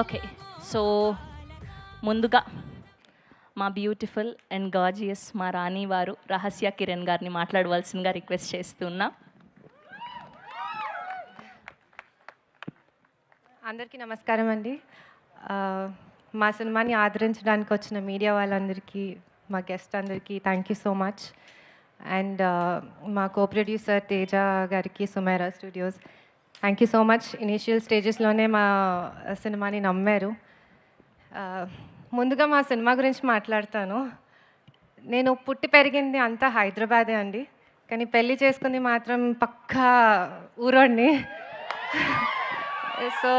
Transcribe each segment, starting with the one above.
Okay. So ముందుగా మా beautiful and gorgeous మా రాణి వారు రహస్య కిరణ్ గారిని మాట్లాడవలసిందిగా రిక్వెస్ట్ చేస్తున్నా. అందరికీ నమస్కారం అండి. మా సినిమాని ఆదరించడానికి వచ్చిన మీడియా వాళ్ళందరికీ, మా గెస్ట్ అందరికీ thank you so much. And మా కో ప్రొడ్యూసర్ తేజ గారికి, Sumaira studios, thank you so much. Initial స్టేజెస్లోనే మా సినిమాని నమ్మారు. ముందుగా మా సినిమా గురించి మాట్లాడతాను. నేను పుట్టి పెరిగింది అంతా హైదరాబాదే అండి, కానీ పెళ్ళి చేసుకుంది మాత్రం పక్కా ఊరోడిని. సో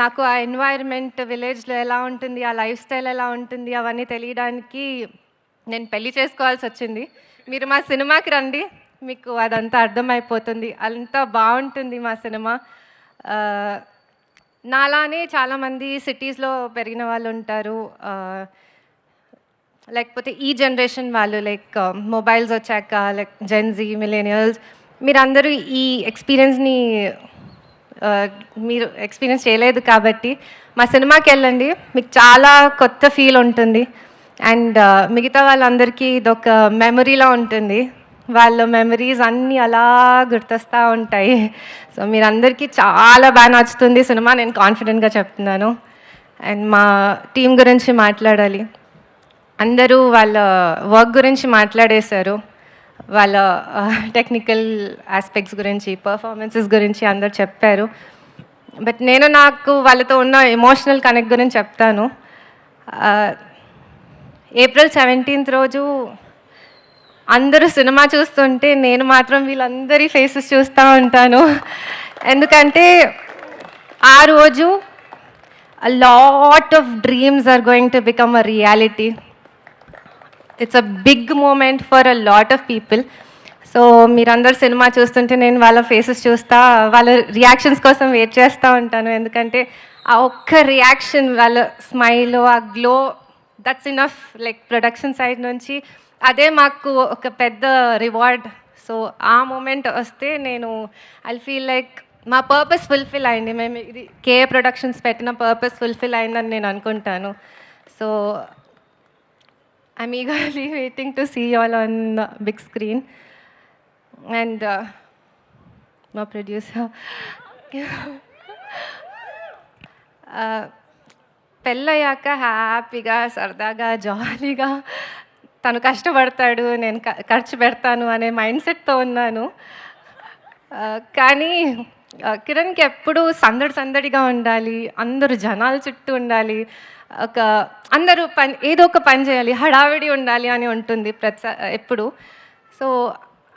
నాకు ఆ ఎన్వైర్న్మెంట్ విలేజ్లో ఎలా ఉంటుంది, ఆ లైఫ్ స్టైల్ ఎలా ఉంటుంది అవన్నీ తెలియడానికి నేను పెళ్ళి చేసుకోవాల్సి వచ్చింది. మీరు మా సినిమాకి రండి, మీకు అదంతా అర్థమైపోతుంది. అంతా బాగుంటుంది మా సినిమా. నాలానే చాలామంది సిటీస్లో పెరిగిన వాళ్ళు ఉంటారు, లేకపోతే ఈ జనరేషన్ వాళ్ళు, లైక్ మొబైల్స్ వచ్చాక, లైక్ జెన్జీ, మిలేనియల్స్, మీరందరూ ఈ ఎక్స్పీరియన్స్ని మీరు ఎక్స్పీరియన్స్ చేయలేదు కాబట్టి మా సినిమాకి వెళ్ళండి, మీకు చాలా కొత్త ఫీల్ ఉంటుంది. అండ్ మిగతా వాళ్ళందరికీ ఇదొక మెమరీలా ఉంటుంది. వాళ్ళ మెమరీస్ అన్నీ అలా గుర్తొస్తూ ఉంటాయి. సో మీరందరికీ చాలా బాగా నచ్చుతుంది సినిమా, నేను కాన్ఫిడెంట్గా చెప్తున్నాను. అండ్ మా టీం గురించి మాట్లాడాలి. అందరూ వాళ్ళ వర్క్ గురించి మాట్లాడేశారు, వాళ్ళ టెక్నికల్ ఆస్పెక్ట్స్ గురించి, పర్ఫార్మెన్సెస్ గురించి అందరు చెప్పారు. బట్ నేను నాకు వాళ్ళతో ఉన్న ఎమోషనల్ కనెక్ట్ గురించి చెప్తాను. April 17th రోజు అందరూ సినిమా చూస్తుంటే నేను మాత్రం వీళ్ళందరి ఫేసెస్ చూస్తూ ఉంటాను. ఎందుకంటే ఆ రోజు a lot of dreams are going to become a reality. It's a big moment for a lot of people. So మీరందరు సినిమా చూస్తుంటే నేను వాళ్ళ ఫేసెస్ చూస్తా, వాళ్ళ రియాక్షన్స్ కోసం వెయిట్ చేస్తూ ఉంటాను. ఎందుకంటే ఆ ఒక్క రియాక్షన్, వాళ్ళ స్మైల్, ఆ glow, that's enough. Like production side నుంచి అదే మాకు ఒక పెద్ద రివార్డ్. సో ఆ మూమెంట్ వస్తే నేను ఐ ఫీల్ లైక్ మా పర్పస్ ఫుల్ఫిల్ అయింది. మేము ఇది కేఏ ప్రొడక్షన్స్ పెట్టిన పర్పస్ ఫుల్ఫిల్ అయిందని నేను అనుకుంటాను. So I'm eagerly waiting to see you all on the big screen. And my producer, పెళ్ళయ్యాక హ్యాపీగా, సరదాగా, జాలీగా తను కష్టపడతాడు, నేను ఖర్చు పెడతాను అనే మైండ్ సెట్తో ఉన్నాను. కానీ కిరణ్కి ఎప్పుడూ సందడిగా ఉండాలి, అందరూ జనాల చుట్టూ ఉండాలి, అందరూ ఏదో ఒక పని చేయాలి, హడావిడి ఉండాలి అని ఉంటుంది ఎప్పుడు. సో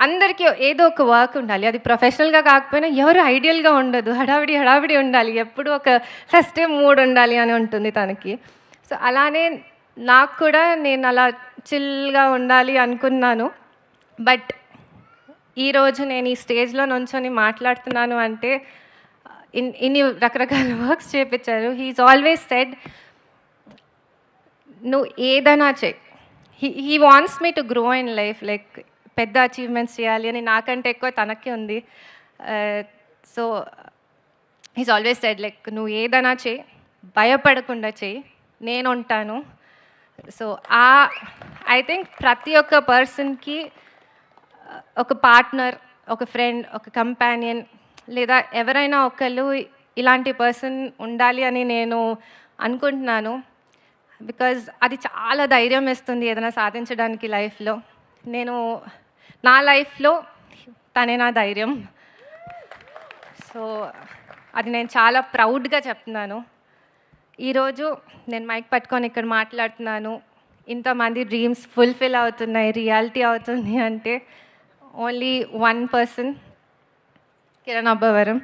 అందరికీ ఏదో ఒక వర్క్ ఉండాలి, అది ప్రొఫెషనల్గా కాకపోయినా ఎవరు ఐడియల్గా ఉండదు, హడావిడి ఉండాలి, ఎప్పుడు ఒక ఫెస్టివ్ మూడ్ ఉండాలి అని ఉంటుంది తనకి. సో అలానే నాకు కూడా నేను అలా చిల్గా ఉండాలి అనుకున్నాను. బట్ ఈరోజు నేను ఈ స్టేజ్లో నుంచొని మాట్లాడుతున్నాను అంటే ఇన్ని రకరకాల వర్క్స్ చేయించారు. హీఈస్ ఆల్వేస్ సెడ్, నువ్వు ఏదైనా చెయ్యి, he wants me to grow in life, like పెద్ద అచీవ్మెంట్స్ చేయాలి అని నాకంటే ఎక్కువ తనకి ఉంది. So he's always said, like నువ్వు ఏదైనా చెయ్యి, భయపడకుండా చెయ్యి, నేను ఉంటాను. సో ఐ థింక్ ప్రతి ఒక్క పర్సన్కి ఒక పార్ట్నర్, ఒక ఫ్రెండ్, ఒక కంపానియన్, లేదా ఎవరైనా ఒకళ్ళు ఇలాంటి పర్సన్ ఉండాలి అని నేను అనుకుంటున్నాను. బికాజ్ అది చాలా ధైర్యం ఇస్తుంది ఏదైనా సాధించడానికి లైఫ్లో. నా లైఫ్లో తనే నా ధైర్యం. సో అది నేను చాలా ప్రౌడ్గా చెప్తున్నాను. ఈరోజు నేను మైక్ పట్టుకొని ఇక్కడ మాట్లాడుతున్నాను, ఇంతమంది డ్రీమ్స్ ఫుల్ఫిల్ అవుతున్నాయి, రియాలిటీ అవుతుంది అంటే only one person, Kiran Abbavaram.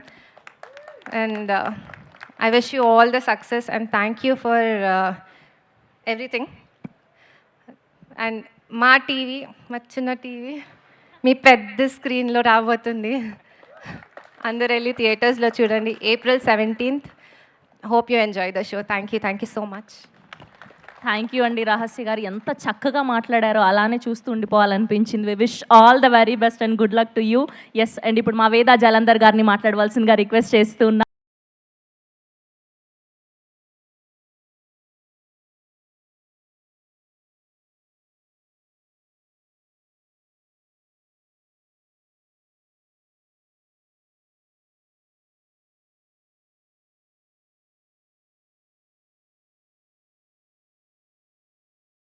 And I wish you all the success and thank you for everything. And మా టీవీ, మా చిన్న టీవీ మీ పెద్ద స్క్రీన్లో రాబోతుంది, అందరు వెళ్ళి థియేటర్స్లో చూడండి. April 17th. Hope you enjoy the show. Thank you so much. Thank you అండి. రహస్య గారు ఎంత చక్కగా మాట్లాడారో, అలానే చూస్తూ ఉండిపోవాలనిపించింది. We wish all the very best and good luck to you. Yes, and ఇప్పుడు మా వేద జలంధర్ గారిని మాట్లాడవలసిందిగా రిక్వెస్ట్ చేస్తున్నా.